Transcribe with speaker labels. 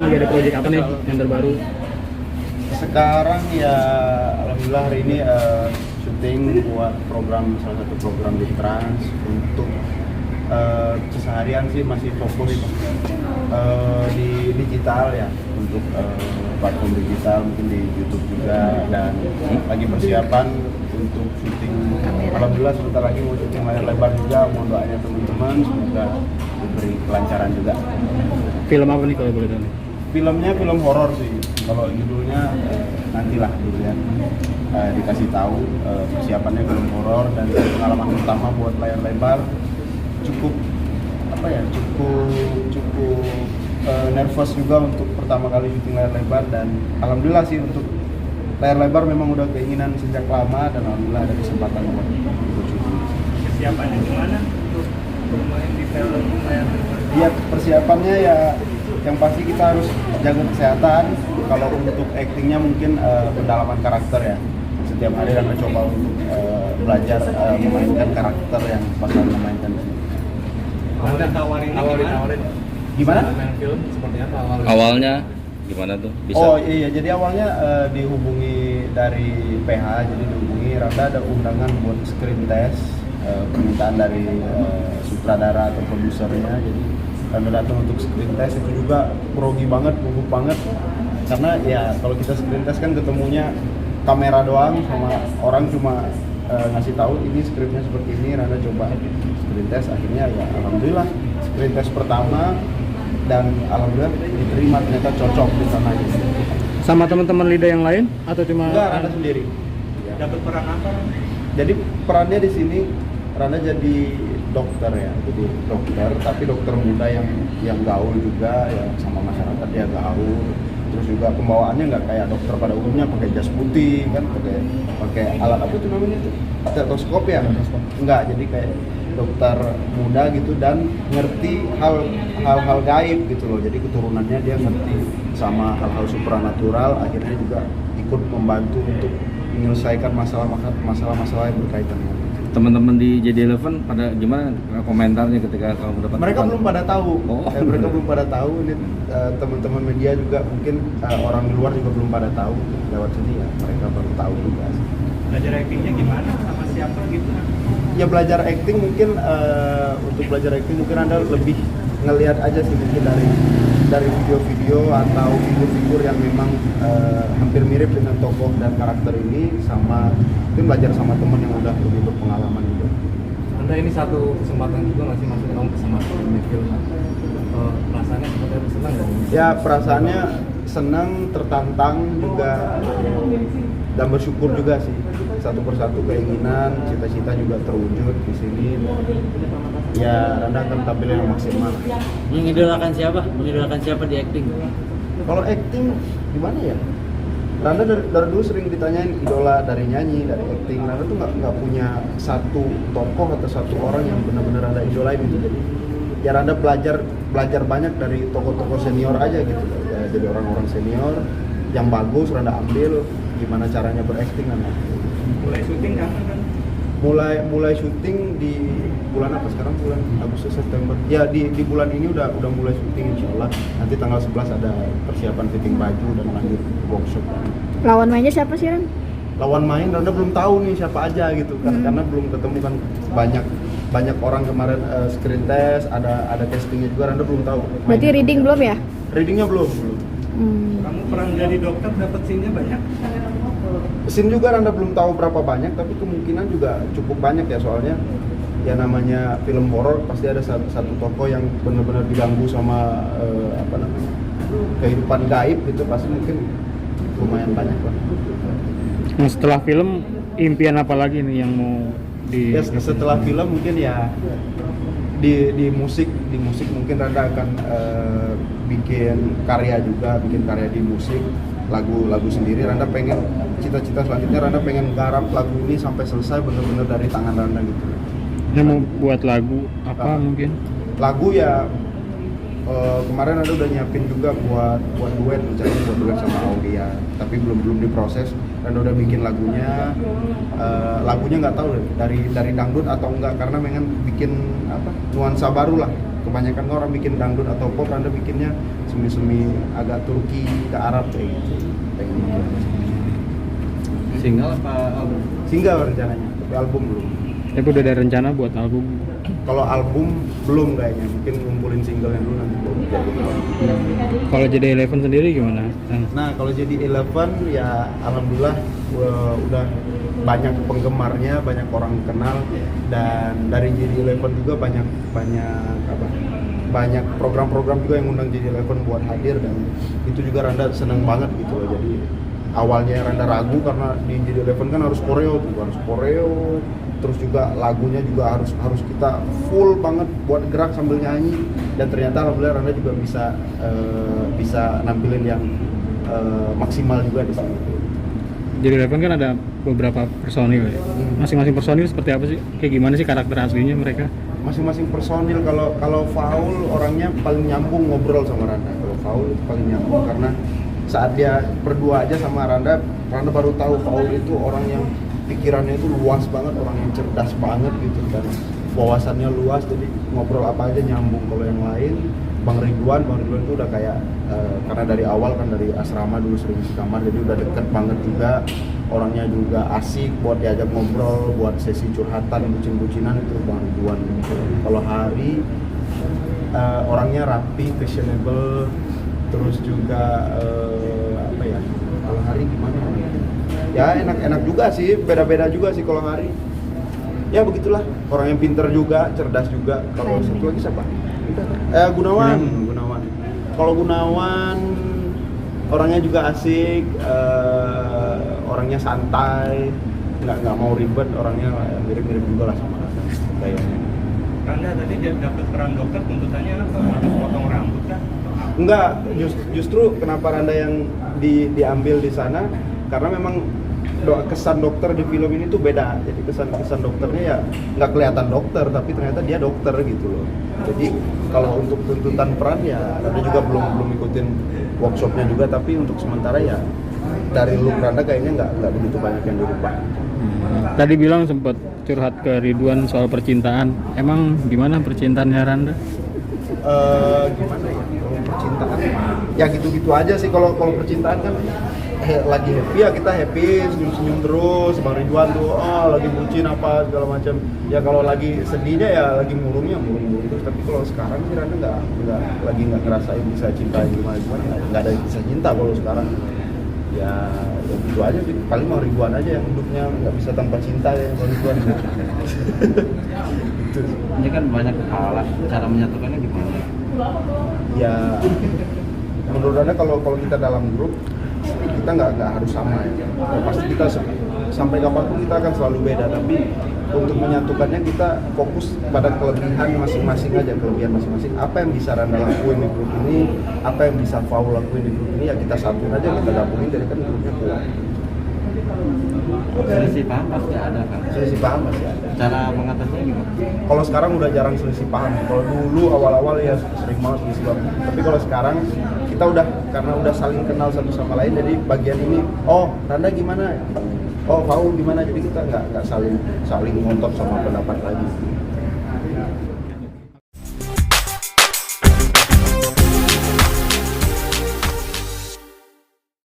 Speaker 1: lagi ada proyek apa nih yang terbaru?
Speaker 2: Sekarang ya alhamdulillah hari ini syuting buat salah satu program di Trans. Untuk keseharian sih masih fokus di digital ya, untuk platform digital, mungkin di YouTube juga, dan lagi persiapan untuk syuting. Alhamdulillah sebentar lagi mau syuting layar lebar juga, mohon doanya teman-teman, semoga diberi kelancaran juga.
Speaker 1: Film apa nih kalau boleh tahu?
Speaker 2: Filmnya film horor sih, kalau judulnya nantilah dulu ya, dikasih tahu. Persiapannya film horor dan pengalaman utama buat layar lebar. Cukup nervous juga untuk pertama kali syuting layar lebar, dan alhamdulillah sih untuk layar lebar memang udah keinginan sejak lama, dan alhamdulillah ada kesempatan buat syuting.
Speaker 3: Persiapannya gimana untuk bermain di film layar lebar?
Speaker 2: Ya persiapannya ya yang pasti kita harus jaga kesehatan. Kalau untuk actingnya mungkin pendalaman karakter ya. Setiap hari akan coba untuk belajar memainkan karakter yang bakal memainkan di sini.
Speaker 3: Awarin
Speaker 2: Gimana?
Speaker 3: main film seperti apa
Speaker 4: Awalnya gimana tuh? Bisa?
Speaker 2: Oh iya, jadi awalnya dihubungi dari PH, jadi dihubungi Randa ada undangan buat screen test, permintaan dari sutradara atau produsernya. Jadi Randa datang untuk screen test, itu juga grogi banget, gugup banget, karena ya kalau kita screen test kan ketemunya kamera doang, sama orang cuma ngasih tahu ini skripnya seperti ini. Randa coba screen test, akhirnya ya alhamdulillah screen test pertama, dan alhamdulillah diterima, ternyata cocok di sana gitu.
Speaker 1: Sama teman-teman Lida yang lain atau cuma?
Speaker 2: Enggak, Randa sendiri.
Speaker 3: dapat peran apa?
Speaker 2: Jadi perannya di sini Randa jadi dokter ya, jadi dokter, tapi dokter muda yang gaul juga, yang sama masyarakat dia gaul. Terus juga pembawaannya nggak kayak dokter pada umumnya pakai jas putih kan, pakai alat apa itu namanya tuh, stetoskop ya? Enggak, jadi kayak dokter muda gitu, dan ngerti hal-hal gaib gitu loh. Jadi keturunannya dia ngerti sama hal-hal supranatural, akhirnya juga ikut membantu untuk menyelesaikan masalah-masalah yang berkaitan dengan itu.
Speaker 4: Teman-teman di JD11 pada gimana komentarnya ketika kamu dapat?
Speaker 2: Mereka belum pada tahu.
Speaker 4: Oh.
Speaker 2: Mereka belum pada tahu. Ini teman-teman media juga mungkin orang di luar juga belum pada tahu. Lewat sini ya mereka baru tahu juga.
Speaker 3: Belajar actingnya gimana, sama siapa gitu?
Speaker 2: Ya belajar acting mungkin untuk belajar acting mungkin Anda lebih ngelihat aja sih, mungkin dari video-video atau figur-figur yang memang hampir mirip dengan tokoh dan karakter ini, sama mungkin belajar sama teman yang udah lebih berpengalaman gitu.
Speaker 3: Anda ini satu kesempatan juga nggak sih masuk kamu kesempatan di film? Perasaannya seperti apa, senang nggak?
Speaker 2: Ya perasaannya senang, tertantang juga, dan bersyukur juga sih. Satu persatu keinginan, cita-cita juga terwujud di sini. Ya Anda akan tampil yang maksimal.
Speaker 5: Mengidolakan siapa? Mengidolakan siapa di acting?
Speaker 2: Kalau acting gimana ya? Randa dari dulu sering ditanyain idola dari nyanyi, dari acting. Randa tuh nggak punya satu tokoh atau satu orang yang benar-benar Randa idolain gitu. Jadi ya Randa belajar banyak dari tokoh-tokoh senior aja gitu. Ya, jadi orang-orang senior yang bagus Randa ambil, gimana caranya berakting Randa.
Speaker 3: Mulai syuting kapan kan?
Speaker 2: Mulai syuting di bulan apa sekarang, bulan Agustus September ya, di bulan ini udah mulai syuting insyaallah. Nanti tanggal 11 ada persiapan fitting baju dan lanjut workshop.
Speaker 6: Lawan mainnya siapa sih, Ren?
Speaker 2: Lawan main Randa belum tahu nih siapa aja gitu kan, karena belum ketemu kan, banyak orang kemarin screen test, ada testingnya juga, Randa belum tahu.
Speaker 6: Berarti reading belum ya?
Speaker 2: Readingnya belum.
Speaker 3: Kamu peran jadi dokter, dapat scene-nya banyak?
Speaker 2: Scene juga Randa belum tahu berapa banyak, tapi kemungkinan juga cukup banyak ya, soalnya ya namanya film horor pasti ada satu tokoh yang benar-benar diganggu sama kehidupan gaib gitu, pasti mungkin lumayan banyak lah.
Speaker 1: Nah, setelah film impian apa lagi nih yang mau di?
Speaker 2: Ya setelah film mungkin ya di musik mungkin Randa akan bikin karya di musik, lagu sendiri. Randa pengen, cita-cita selanjutnya Randa pengen garap lagu ini sampai selesai bener-bener dari tangan Randa gitu.
Speaker 1: Yang mau buat lagu apa mungkin?
Speaker 2: Lagu ya kemarin Randa udah nyiapin juga buat duet, rencananya buat duet sama Aulia, tapi belum diproses. Randa udah bikin lagunya nggak tahu dari dangdut atau enggak, karena pengen bikin nuansa baru lah. kebanyakan orang bikin dangdut atau pop, Randa bikinnya semi-semi agak Turki ke Arab kayak gitu.
Speaker 4: Single apa album?
Speaker 2: Single rencananya, tapi album belum.
Speaker 1: Tapi udah ada rencana buat album.
Speaker 2: Kalau album belum kayaknya, mungkin ngumpulin singlenya dulu nanti baru jadi album.
Speaker 1: Kalau jadi Eleven sendiri gimana?
Speaker 2: Nah kalau jadi Eleven ya alhamdulillah udah banyak penggemarnya, banyak orang kenal, dan dari jadi Eleven juga banyak program-program juga yang undang jadi Eleven buat hadir, dan itu juga Randa seneng banget gitu loh. Jadi awalnya Randa ragu karena di jadi Eleven kan harus koreo, terus juga lagunya juga harus kita full banget buat gerak sambil nyanyi, dan ternyata alhamdulillah Randa juga bisa nampilin yang maksimal juga di sini.
Speaker 1: Jadi Eleven kan ada beberapa personil ya. Masing-masing personil seperti apa sih? Kayak gimana sih karakter aslinya mereka?
Speaker 2: Masing-masing personil, kalau Faul orangnya paling nyambung ngobrol sama Randa. Kalau Faul itu paling nyambung karena saat dia berdua aja sama Randa baru tahu Faul itu orang yang pikirannya itu luas banget, orang yang cerdas banget gitu, dan wawasannya luas, jadi ngobrol apa aja nyambung. Kalau yang lain Bang Ridwan itu udah kayak karena dari awal kan dari asrama dulu sering di kamar, jadi udah deket banget juga, orangnya juga asik buat diajak ngobrol, buat sesi curhatan, bucin-bucinan itu Bang Ridwan. Kalau Hari orangnya rapi, fashionable, terus juga apa ya, kalau Hari gimana ya, enak juga sih, beda-beda juga sih kalau Hari ya begitulah, orang yang pinter juga, cerdas juga. Kalau satu lagi siapa? Gunawan. Kalau Gunawan orangnya juga asik, orangnya santai, nggak mau ribet, orangnya mirip-mirip juga lah sama Randa kayaknya.
Speaker 3: Randa tadi dapat peran dokter, tuntutannya apa? Harus potong rambut kan?
Speaker 2: Enggak, justru kenapa Randa yang diambil di sana karena memang kesan dokter di film ini tuh beda. Jadi kesan dokternya ya nggak kelihatan dokter, tapi ternyata dia dokter gitu loh. Jadi kalau untuk tuntutan peran ya Randa juga belum ikutin workshopnya juga, tapi untuk sementara ya dari look Randa kayaknya nggak begitu banyak yang dirubah.
Speaker 1: Tadi bilang sempat curhat ke Ridwan soal percintaan. Emang gimana percintaannya Randa?
Speaker 2: Gimana ya, kalau percintaan ya gitu-gitu aja sih. Kalau percintaan kan lagi happy ya kita happy, senyum-senyum terus. Bang Ridwan tuh lagi bucin apa segala macam. Ya kalau lagi sedihnya ya lagi murung terus. Tapi kalau sekarang sih Randa nggak ngerasain bisa cinta gimana, nggak ada kisah cinta kalau sekarang. Ya gitu aja sih, paling Bang Ridwan aja yang hidupnya nggak bisa tanpa cinta ya Bang Ridwan. Gitu.
Speaker 4: Ini kan banyak kepala, cara menyatukannya gimana?
Speaker 2: Ya menurut Anda kalau kita dalam grup kita nggak harus sama ya. Pasti kita sampai kapanpun kita akan selalu beda, tapi untuk menyatukannya kita fokus pada kelebihan masing-masing aja, kelebihan masing-masing. Apa yang bisa Randa lakuin di grup ini, apa yang bisa Faul lakuin di grup ini, ya kita satuin aja, kita gabungin, jadi kan grupnya kuat.
Speaker 4: Selisih paham pasti ada kan?
Speaker 2: Selisih paham masih ada.
Speaker 4: Cara mengatasinya gimana?
Speaker 2: Kalau sekarang udah jarang selisih paham. Kalau dulu awal-awal ya sering banget selisih paham. Tapi kalau sekarang kita karena udah saling kenal satu sama lain, jadi bagian ini, Randa gimana? Faul gimana? Jadi kita nggak saling ngotot sama pendapat lagi.